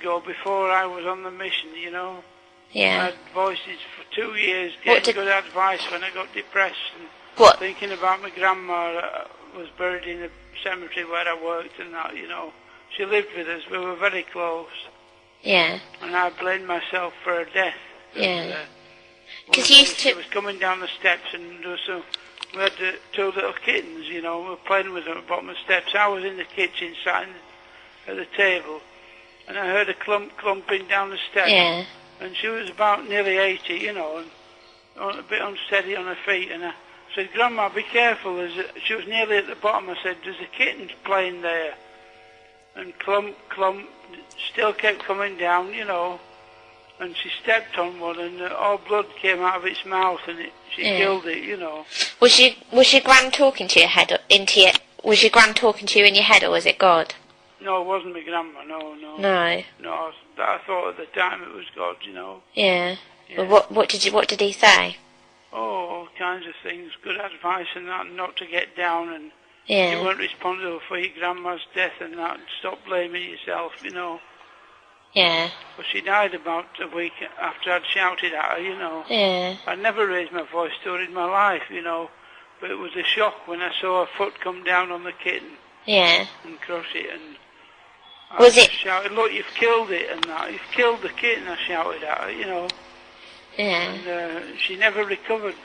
ago before I was on the mission, you know. Yeah. I had voices for 2 years, getting good advice when I got depressed. And thinking about my grandma was buried in the cemetery where I worked and that, you know. She lived with us. We were very close. Yeah. And I blamed myself for her death. Yeah. Because she was coming down the steps and there was we had 2 little kittens, you know. We were playing with them at the bottom of the steps. I was in the kitchen, sat at the table, and I heard a clumping down the steps. Yeah. And she was about nearly 80, you know, and a bit unsteady on her feet. And I said, Grandma, be careful. She was nearly at the bottom. I said, there's a kitten playing there. And clump, still kept coming down, you know. And she stepped on one, and all blood came out of its mouth, and she killed it, you know. Was your gran talking to your head Was your gran talking to you in your head, or was it God? No, it wasn't my grandma. No. No, I thought at the time it was God, you know. Yeah. Well, what did he say? Oh, all kinds of things, good advice and that, not to get down, and you weren't responsible for your grandma's death and that, and stop blaming yourself, you know. Yeah. But she died about a week after I'd shouted at her, you know. Yeah. I never raised my voice to her in my life, you know. But it was a shock when I saw her foot come down on the kitten. Yeah. And crush it, and I shouted, look, you've killed it and that. You've killed the kitten, I shouted at her, you know. Yeah. And she never recovered.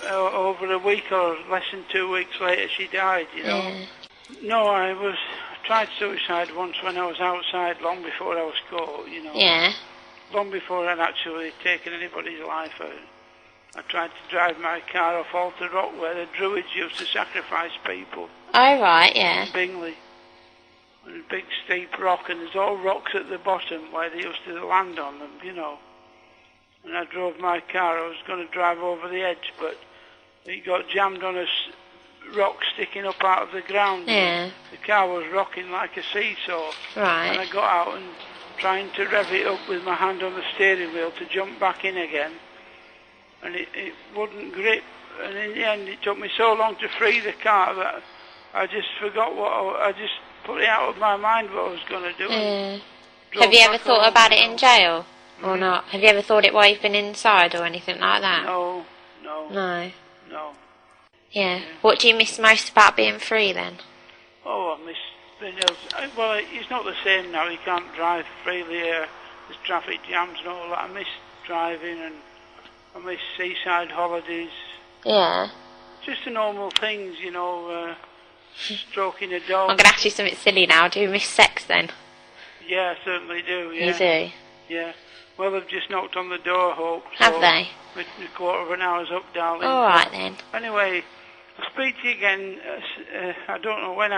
Over a week or less than 2 weeks later, she died, you know. Yeah. No, I tried suicide once when I was outside, long before I was caught, you know. Yeah. Long before I'd actually taken anybody's life. I tried to drive my car off Alter Rock, where the Druids used to sacrifice people. Oh, right, yeah. In Bingley. And a big steep rock, and there's all rocks at the bottom where they used to land on them, you know. And I drove my car. I was going to drive over the edge, but it got jammed on a rock sticking up out of the ground. Yeah. The car was rocking like a seesaw. Right. And I got out and trying to rev it up with my hand on the steering wheel to jump back in again. And it wouldn't grip. And in the end, it took me so long to free the car that I just forgot I just put it out of my mind what I was going to do. Have you ever thought about it in jail? Or not? Have you ever thought it while you've been inside or anything like that? No. Yeah. What do you miss most about being free then? Oh, I miss being able well, it's not the same now. You can't drive freely here. There's traffic jams and all that. I miss driving, and I miss seaside holidays. Yeah. Just the normal things, you know, stroking a dog. I'm going to ask you something silly now. Do you miss sex then? Yeah, I certainly do, yeah. You do? Yeah. Well, they've just knocked on the door, Hope. Have they? A quarter of an hour's up, darling. All right, then. Anyway, I'll speak to you again. I don't know when